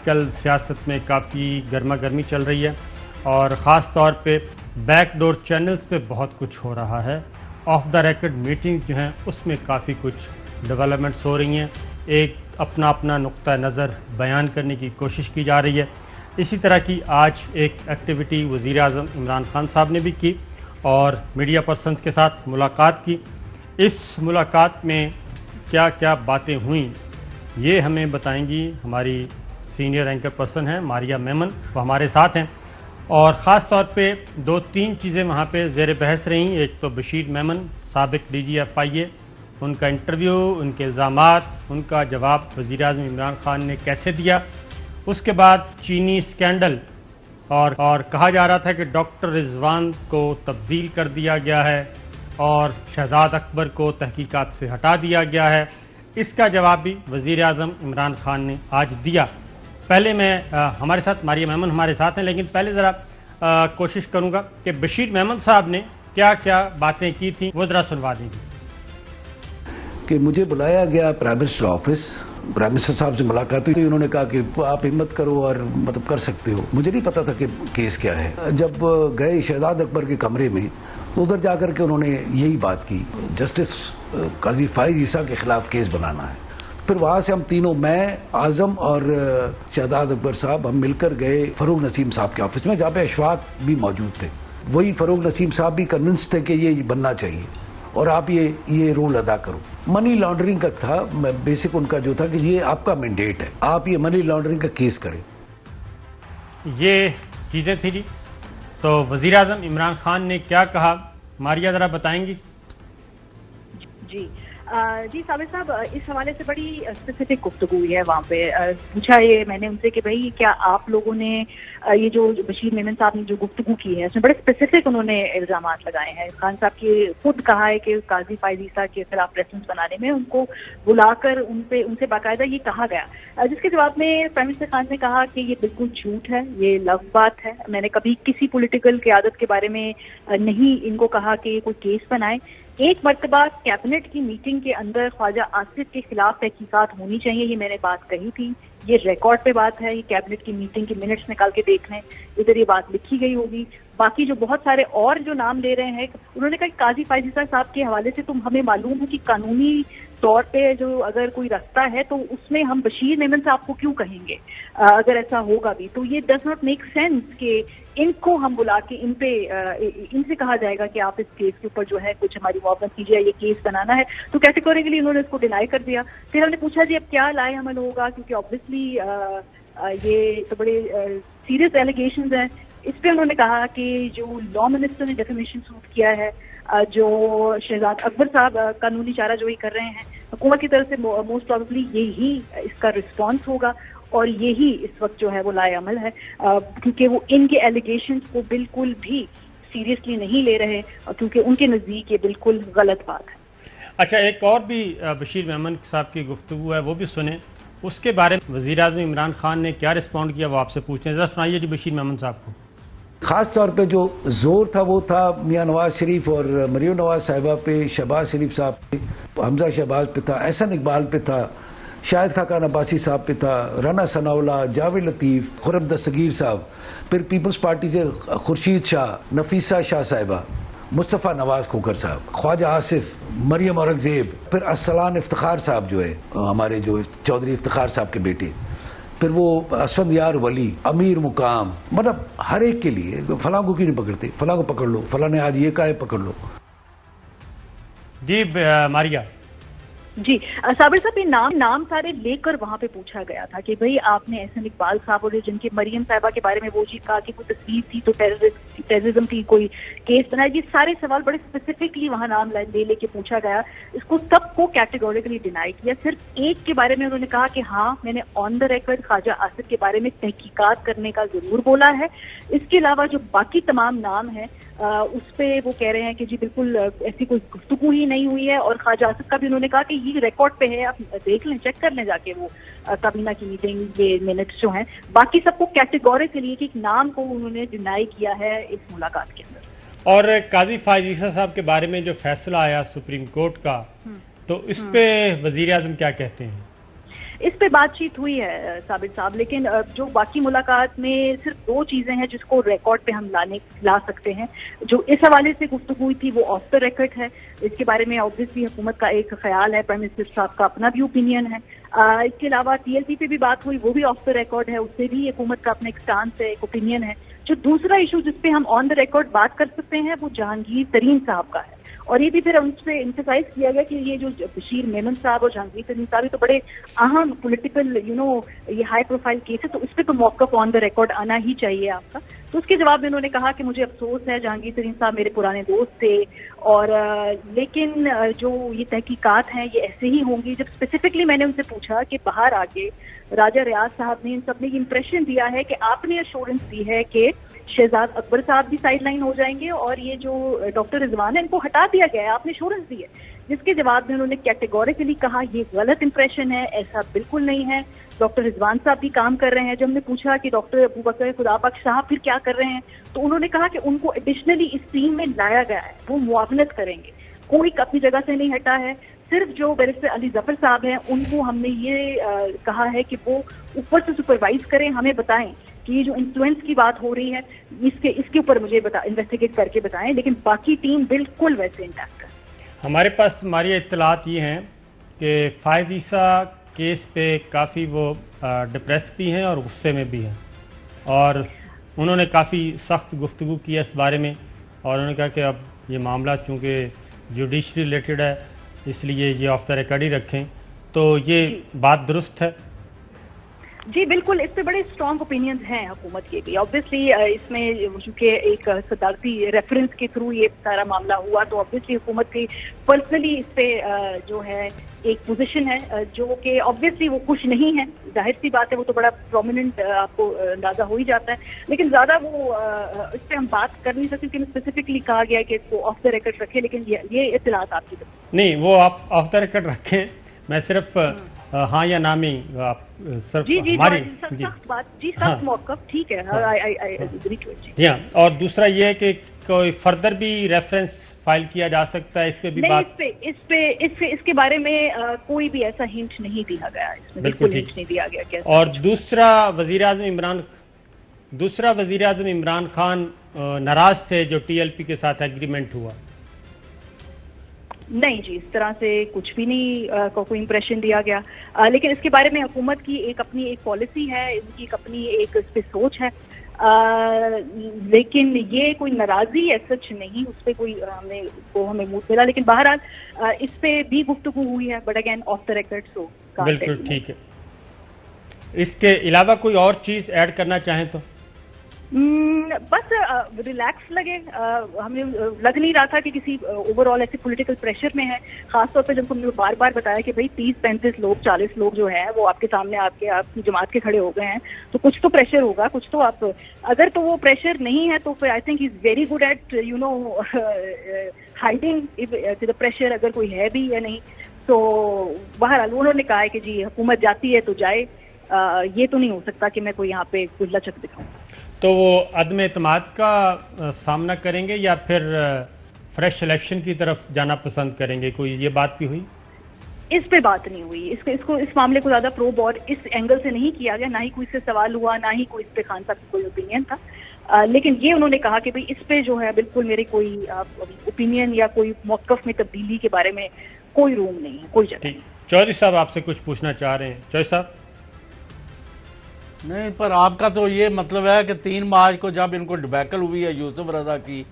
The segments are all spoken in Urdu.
کل سیاست میں کافی گرما گرمی چل رہی ہے اور خاص طور پہ بیک ڈور چینلز پہ بہت کچھ ہو رہا ہے. آف دا ریکڈ میٹنگ جو ہیں اس میں کافی کچھ ڈیولپمنٹس ہو رہی ہیں. ایک اپنا نقطہ نظر بیان کرنے کی کوشش کی جا رہی ہے. اسی طرح کی آج ایک ایکٹیویٹی وزیر اعظم عمران خان صاحب نے بھی کی اور میڈیا پرسنز کے ساتھ ملاقات کی. اس ملاقات میں کیا کیا باتیں ہوئیں یہ ہمیں بتائیں گی ہماری سینئر اینکر پرسن ہیں ماریہ میمن، وہ ہمارے ساتھ ہیں. اور خاص طور پہ 2-3 چیزیں وہاں پہ زیر بحث رہیں. ایک تو بشیر میمن سابق DGFIA، ان کا انٹرویو، ان کے الزامات، ان کا جواب وزیر اعظم عمران خان نے کیسے دیا. اس کے بعد چینی اسکینڈل اور کہا جا رہا تھا کہ ڈاکٹر رضوان کو تبدیل کر دیا گیا ہے اور شہزاد اکبر کو تحقیقات سے ہٹا دیا گیا ہے. اس کا جواب بھی وزیر اعظم عمران خان نے آج دیا. پہلے میں ہمارے ساتھ ماریہ میمن ہمارے ساتھ ہیں، لیکن پہلے ذرا کوشش کروں گا کہ بشیر میمن صاحب نے کیا کیا باتیں کی تھیں وہ ذرا سنوا دیں گے. کہ مجھے بلایا گیا prime minister office, prime minister صاحب سے ملاقات ہوئی. انہوں نے کہا کہ آپ ہمت کرو اور مطلب کر سکتے ہو. مجھے نہیں پتا تھا کہ کیس کیا ہے. جب گئے شہزاد اکبر کے کمرے میں تو ادھر جا کر کے انہوں نے یہی بات کی، جسٹس قاضی فائز عیسیٰ کے خلاف کیس بنانا ہے. پھر وہاں سے ہم تینوں، میں، اعظم اور شہزاد اکبر صاحب، ہم مل کر گئے فروغ نسیم صاحب کے آفس میں، جہاں پہ اشفاق بھی موجود تھے. وہی فروغ نسیم صاحب بھی کنونس تھے کہ یہ بننا چاہیے اور آپ یہ رول ادا کرو. منی لانڈرنگ کا تھا بیسک ان کا جو تھا کہ یہ آپ کا مینڈیٹ ہے، آپ یہ منی لانڈرنگ کا کیس کریں. یہ چیزیں تھیں جی. تو وزیر اعظم عمران خان نے کیا کہا ماریہ ذرا بتائیں گی؟ جی صابر صاحب، اس حوالے سے بڑی اسپیسیفک گفتگو ہوئی ہے. وہاں پہ پوچھا یہ میں نے ان سے کہ بھائی کیا آپ لوگوں نے یہ جو بشیر میمن صاحب نے جو گفتگو کی ہے اس میں بڑے اسپیسیفک انہوں نے الزامات لگائے ہیں. خان صاحب کی خود کہا ہے کہ قاضی فائز عیسیٰ کے خلاف ریفرنس بنانے میں ان کو بلا کر ان سے باقاعدہ یہ کہا گیا، جس کے جواب میں پرائم منسٹر خان نے کہا کہ یہ بالکل جھوٹ ہے، یہ لفظ بات ہے. میں نے کبھی کسی پولیٹیکل قیادت کے بارے میں نہیں ان کو کہا کہ یہ کوئی کیس بنائے. ایک مرتبہ کیبنٹ کی میٹنگ کے اندر خواجہ آصف کے خلاف تحقیقات ہونی چاہیے، یہ میں نے بات کہی تھی. یہ ریکارڈ پہ بات ہے، یہ کیبنٹ کی میٹنگ کی منٹس نکال کے دیکھ لیں، ادھر یہ بات لکھی گئی ہوگی. باقی جو بہت سارے اور جو نام لے رہے ہیں، انہوں نے کہا کہ قاضی فائز عیسیٰ صاحب کے حوالے سے تم ہمیں معلوم ہے کہ قانونی طور پہ جو اگر کوئی رستہ ہے تو اس میں ہم بشیر میمن صاحب کو کیوں کہیں گے اگر ایسا ہوگا بھی. تو یہ ڈز ناٹ میک سینس کہ ان کو ہم بلا کے ان سے کہا جائے گا کہ آپ اس کیس کے اوپر جو ہے کچھ ہماری معاونت کیجیے، یہ کیس بنانا ہے. تو کیٹیگوریکلی انہوں نے اس کو ڈینائی کر دیا. پھر ہم نے پوچھا جی اب کیا لائے عمل ہوگا، کیونکہ آبویسلی یہ تو بڑے سیریس ایلیگیشنز ہیں. اس پہ انہوں نے کہا کہ جو لا منسٹر نے ڈیفیمیشن سوٹ کیا ہے، جو شہزاد اکبر صاحب قانونی چارہ جوئی کر رہے ہیں، حکومت کی طرف سے موسٹ پروبیبلی یہی اس کا رسپانس ہوگا اور یہی اس وقت جو ہے وہ لائے عمل ہے، کیونکہ وہ ان کے ایلیگیشنز کو بالکل بھی سیریسلی نہیں لے رہے کیونکہ ان کے نزدیک یہ بالکل غلط بات ہے. اچھا، ایک اور بھی بشیر میمن صاحب کی گفتگو ہے، وہ بھی سنیں. اس کے بارے میں وزیر اعظم عمران خان نے کیا رسپونڈ کیا وہ آپ سے پوچھیں. ذرا سنائیے جی بشیر میمن صاحب کو. خاص طور پہ جو زور تھا وہ تھا میاں نواز شریف اور مریم نواز صاحبہ پہ، شہباز شریف صاحب پہ، حمزہ شہباز پہ تھا، احسن اقبال پہ تھا، شاہد خاقان عباسی صاحب پہ تھا، رانا ثناء اللہ، جاوید لطیف، خرم دستگیر صاحب، پھر پیپلز پارٹی سے خورشید شاہ، نفیسہ شاہ صاحبہ، مصطفیٰ نواز کھوکھر صاحب، خواجہ آصف، مریم اورنگزیب، پھر ارسلان افتخار صاحب جو ہے ہمارے جو چودھری افتخار صاحب کے بیٹے، پھر وہ اسفند یار ولی، امیر مقام، مطلب ہر ایک کے لیے فلاں کو کیوں نہیں پکڑتے، فلاں کو پکڑ لو، فلاں نے آج یہ کہا ہے پکڑ لو. جی ماریہ. جی صابر صاحب، یہ نام سارے لے کر وہاں پہ پوچھا گیا تھا کہ بھئی آپ نے احسن اقبال صاحب اور جن کے مریم صاحبہ کے بارے میں وہ جی کہا کہ کوئی تصویر تھی تو ٹیررزم کی کوئی کیس بنایا. یہ سارے سوال بڑے اسپیسیفکلی وہاں نام لے کے پوچھا گیا. اس کو سب کو کیٹیگوریکلی ڈینائی کیا. صرف ایک کے بارے میں انہوں نے کہا کہ ہاں میں نے آن دا ریکارڈ خواجہ آصف کے بارے میں تحقیقات کرنے کا ضرور بولا ہے. اس کے علاوہ جو باقی تمام نام ہیں اس پہ وہ کہہ رہے ہیں کہ جی بالکل ایسی کوئی گفتگو ہی نہیں ہوئی ہے. اور خواجہ آصف کا بھی انہوں نے کہا کہ یہ ریکارڈ پہ ہے، آپ دیکھ لیں، چیک کر لیں جا کے وہ کابینہ کی میٹنگ یہ منٹس جو ہیں. باقی سب کو کیٹیگوریکلی ایک نام کو انہوں نے ڈینائی کیا ہے اس ملاقات کے اندر. اور قاضی فائز عیسیٰ صاحب کے بارے میں جو فیصلہ آیا سپریم کورٹ کا، تو اس پہ وزیر اعظم کیا کہتے ہیں؟ اس پہ بات چیت ہوئی ہے ثابت صاحب، لیکن جو باقی ملاقات میں صرف 2 چیزیں ہیں جس کو ریکارڈ پہ ہم لا سکتے ہیں. جو اس حوالے سے گفتگو ہوئی تھی وہ آف دا ریکارڈ ہے. اس کے بارے میں آبویسلی حکومت کا ایک خیال ہے، پرائم منسٹر صاحب کا اپنا بھی اوپینین ہے. اس کے علاوہ TLP پہ بھی بات ہوئی، وہ بھی آف دا ریکارڈ ہے، اس سے بھی حکومت کا اپنا ایک اسٹانس ہے، ایک اوپینین ہے. جو دوسرا ایشو جس پہ ہم آن دا ریکارڈ بات کر سکتے ہیں وہ جہانگیر ترین صاحب کا ہے، اور یہ بھی پھر ان سے امفسائز کیا گیا کہ یہ جو بشیر میمن صاحب اور جہانگیر ترین صاحب یہ تو بڑے اہم پولیٹیکل یہ ہائی پروفائل کیس ہے، تو اس پہ تو موقف آن دا ریکارڈ آنا ہی چاہیے آپ کا. تو اس کے جواب میں انہوں نے کہا کہ مجھے افسوس ہے، جہانگیر ترین صاحب میرے پرانے دوست تھے، اور لیکن جو یہ تحقیقات ہیں یہ ایسے ہی ہوں گی. جب اسپیسیفکلی میں نے ان سے پوچھا کہ باہر آ کے راجہ ریاض صاحب نے ان سب نے یہ امپریشن دیا ہے کہ آپ نے ایشورنس دی ہے کہ شہزاد اکبر صاحب بھی سائڈ لائن ہو جائیں گے اور یہ جو ڈاکٹر رضوان ہے ان کو ہٹا دیا گیا ہے، آپ نے ایشورنس دی ہے، جس کے جواب میں انہوں نے کیٹیگوریکلی کہا یہ غلط امپریشن ہے، ایسا بالکل نہیں ہے. ڈاکٹر رضوان صاحب بھی کام کر رہے ہیں. جب ہم نے پوچھا کہ ڈاکٹر ابوبکر خدا بخش صاحب پھر کیا کر رہے ہیں، تو انہوں نے کہا کہ ان کو ایڈیشنلی اس ٹیم میں لایا گیا ہے، وہ معاونت کریں گے، کوئی اپنی جگہ سے نہیں ہٹا ہے. صرف جو بیرسٹر علی ظفر صاحب ہیں ان کو ہم نے یہ کہا ہے کہ وہ اوپر سے سپروائز کریں، ہمیں بتائیں کہ یہ جو انفلوئنس کی بات ہو رہی ہے اس کے اوپر مجھے انویسٹیگیٹ کر کے بتائیں، لیکن باقی ٹیم بالکل ویسے انٹیکٹ ہے. ہمارے پاس ہماری اطلاعات یہ ہیں کہ فائز عیسیٰ کیس پہ کافی وہ ڈپریس بھی ہیں اور غصے میں بھی ہیں، اور انہوں نے کافی سخت گفتگو کی ہے اس بارے میں، اور انہوں نے کہا کہ اب یہ معاملہ چونکہ جوڈیشری ریلیٹڈ ہے اس لیے یہ آف دا ریکارڈ ہی رکھیں. تو یہ بات درست ہے؟ جی بالکل، اس پہ بڑے اسٹرانگ اوپینینز ہیں حکومت کے بھی. آبویسلی اس میں چونکہ ایک صدارتی ریفرنس کے تھرو یہ سارا معاملہ ہوا، تو آبویسلی حکومت کی پرسنلی اس پہ جو ہے ایک پوزیشن ہے جو کہ آبویسلی وہ خوش نہیں ہے، ظاہر سی بات ہے، وہ تو بڑا پرومیننٹ آپ کو اندازہ ہو ہی جاتا ہے، لیکن زیادہ وہ اس پہ ہم بات کر نہیں سکتے کہ اسپیسیفکلی کہا گیا ہے کہ اس کو آف دا ریکارڈ رکھے، لیکن یہ اطلاعات آپ کی نہیں، وہ آپ آف دا ریکارڈ رکھیں. میں صرف ہاں یا نامی آپ صرف ہماری سخت موقف ٹھیک ہے. جی ہاں، اور دوسرا یہ ہے کہ کوئی فردر بھی ریفرنس فائل کیا جا سکتا ہے، اس پہ بھی بات اس کے بارے میں کوئی بھی ایسا ہنٹ نہیں دیا گیا، اس میں بالکل ہنٹ نہیں دیا گیا. اور دوسرا وزیر اعظم عمران خان ناراض تھے جو TLP کے ساتھ ایگریمنٹ ہوا؟ نہیں جی، اس طرح سے کچھ بھی نہیں کوئی امپریشن دیا گیا، لیکن اس کے بارے میں حکومت کی اپنی ایک پالیسی ہے، ان کی اپنی ایک اس پہ سوچ ہے، لیکن یہ کوئی ناراضی ہے سچ نہیں، اس پہ کوئی ہمیں موڈ ملا، لیکن بہرحال اس پہ بھی گفتگو ہوئی ہے، but again off the record. So بالکل ٹھیک ہے. اس کے علاوہ کوئی اور چیز ایڈ کرنا چاہیں تو؟ بس ریلیکس لگے، ہمیں لگ نہیں رہا تھا کہ کسی اوور آل ایسے پولیٹیکل پریشر میں ہے، خاص طور پہ جب ہم نے بار بار بتایا کہ بھائی 30-35 لوگ 40 لوگ جو ہیں وہ آپ کے سامنے آپ کی جماعت کے کھڑے ہو گئے ہیں، تو کچھ تو پریشر ہوگا، کچھ تو آپ اگر تو وہ پریشر نہیں ہے تو پھر I think is very good at hiding the pressure, اگر کوئی ہے بھی یا نہیں. تو بہرحال انہوں نے کہا ہے کہ جی حکومت جاتی ہے تو جائے، یہ تو نہیں ہو سکتا کہ میں کوئی یہاں پہ کوئی لچک دکھاؤں. تو وہ عدم اعتماد کا سامنا کریں گے یا پھر فریش الیکشن کی طرف جانا پسند کریں گے؟ کوئی یہ بات بھی ہوئی؟ اس پہ بات نہیں ہوئی، اس معاملے کو زیادہ پروب اور اس اینگل سے نہیں کیا گیا، نہ ہی کوئی سے سوال ہوا، نہ ہی کوئی اس پہ خان صاحب کی کوئی اوپینین تھا، لیکن یہ انہوں نے کہا کہ بھئی اس پہ جو ہے بالکل میری کوئی اوپینین یا کوئی موقف میں تبدیلی کے بارے میں کوئی روم نہیں ہے، کوئی جگہ نہیں. چودھری صاحب آپ سے کچھ پوچھنا چاہ رہے ہیں؟ چودھری صاحب. نہیں، پر آپ کا تو یہ مطلب ہے کہ 3 مارچ کو جب ان کو ڈبیکل ہوئی ہے یوسف رضا کی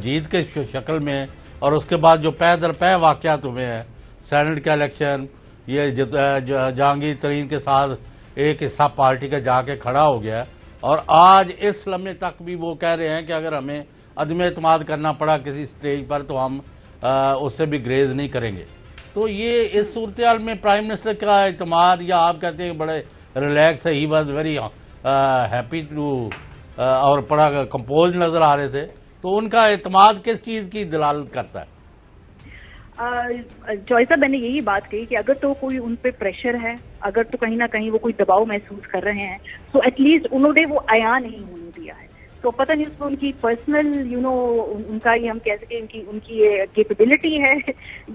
جیت کے شکل میں، اور اس کے بعد جو پے در پے واقعات ہوئے ہیں، سینٹ کا الیکشن، یہ جہانگیر ترین کے ساتھ ایک حصہ پارٹی کا جا کے کھڑا ہو گیا، اور آج اس لمحے تک بھی وہ کہہ رہے ہیں کہ اگر ہمیں عدم اعتماد کرنا پڑا کسی سٹیج پر تو ہم اس سے بھی گریز نہیں کریں گے. تو یہ اس صورتحال میں پرائم منسٹر کا اعتماد، یا آپ کہتے ہیں بڑے ریلیکس ہے، he was very happy too, اور بڑا کمپوز نظر آ رہے تھے، تو ان کا اعتماد کس چیز کی دلالت کرتا ہے؟ جوائے صاحب، میں نے یہی بات کہی کہ اگر تو کوئی ان پہ پریشر ہے، اگر تو کہیں نہ کہیں وہ کوئی دباؤ محسوس کر رہے ہیں، تو ایٹ لیسٹ انہوں نے وہ عیاں نہیں ہونے دیا ہے. تو پتہ نہیں اس کو ان کی پرسنل ان کا یہ ہم کہہ سکیں ان کی یہ کیپیبلٹی ہے،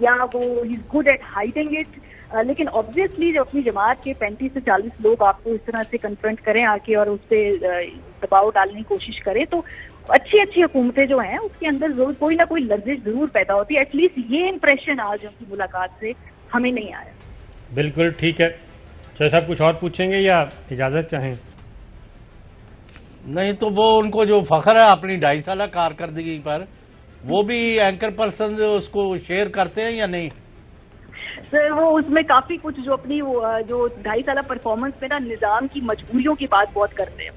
یا وہ ہی is good at hiding it. لیکن آبویسلی جب اپنی جماعت کے 35 سے 40 لوگ آپ کو اس طرح سے کنفرنٹ کریں آ کے اور اس پہ دباؤ ڈالنے کی کوشش کریں تو اچھی اچھی حکومتیں جو ہیں اس کے اندر ضرور کوئی نہ کوئی لرزش ضرور پیدا ہوتی ہے. ایٹ لیسٹ یہ امپریشن آج ان کی ملاقات سے ہمیں نہیں آیا. بالکل ٹھیک ہے. شاہ صاحب کچھ اور پوچھیں گے یا اجازت چاہیں؟ نہیں تو وہ ان کو جو فخر ہے اپنی 2.5 سالہ کارکردگی پر وہ بھی اینکر پرسن اس کو شیئر کرتے ہیں یا نہیں؟ سر وہ اس میں کافی کچھ جو اپنی جو 2.5 سالہ پرفارمنس میں نا نظام کی مجبوریوں کی بات بہت کرتے ہیں.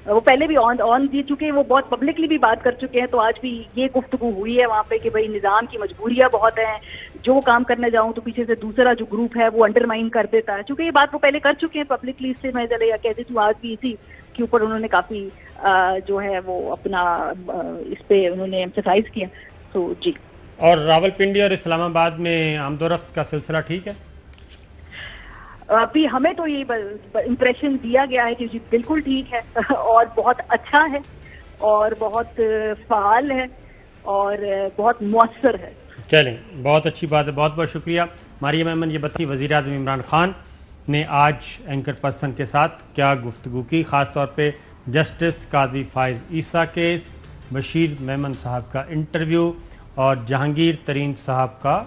وہ پہلے بھی آن دی چکے ہیں, وہ بہت پبلکلی بھی بات کر چکے ہیں, تو آج بھی یہ گفتگو ہوئی ہے وہاں پہ کہ بھائی نظام کی مجبوریاں بہت ہیں, جو کام کرنے جاؤں تو پیچھے سے دوسرا جو گروپ ہے وہ انڈرمائن کر دیتا ہے. چونکہ یہ بات وہ پہلے کر چکے ہیں پبلکلی, اس سے میں چلے کہہ دیتی ہوں آج بھی اسی کے اوپر انہوں نے کافی جو ہے وہ اپنا اس پہ انہوں نے ایمفسائز کیا. تو جی. اور راولپنڈی اور اسلام آباد میں آمد و رفت کا سلسلہ ٹھیک ہے؟ ابھی ہمیں تو یہ امپریشن دیا گیا ہے کہ جی بالکل ٹھیک ہے اور بہت اچھا ہے اور بہت فعال ہے اور بہت مؤثر ہے. چلیں بہت اچھی بات ہے, بہت بہت شکریہ. مریم ایمن یہ بتائیے وزیر اعظم عمران خان نے آج اینکر پرسن کے ساتھ کیا گفتگو کی, خاص طور پہ جسٹس قاضی فائز عیسیٰ کیس, بشیر میمن صاحب کا انٹرویو اور جہانگیر ترین صاحب کا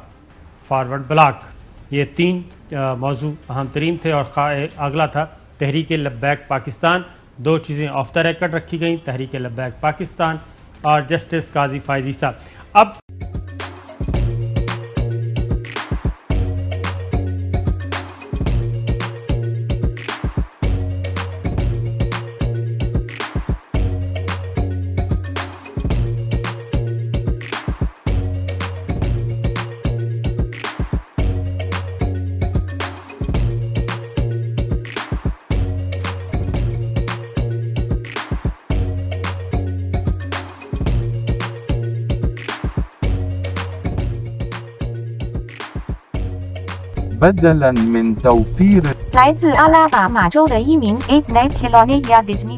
فارورڈ بلاک. یہ 3 موضوع اہم ترین تھے اور اگلا تھا تحریک لبیک پاکستان. 2 چیزیں آف دا ریکارڈ رکھی گئیں, تحریک لبیک پاکستان اور جسٹس قاضی فائز عیسیٰ. اب بدلاً من توفير 来自阿拉巴马州的一名 8-Net Kilonia Disney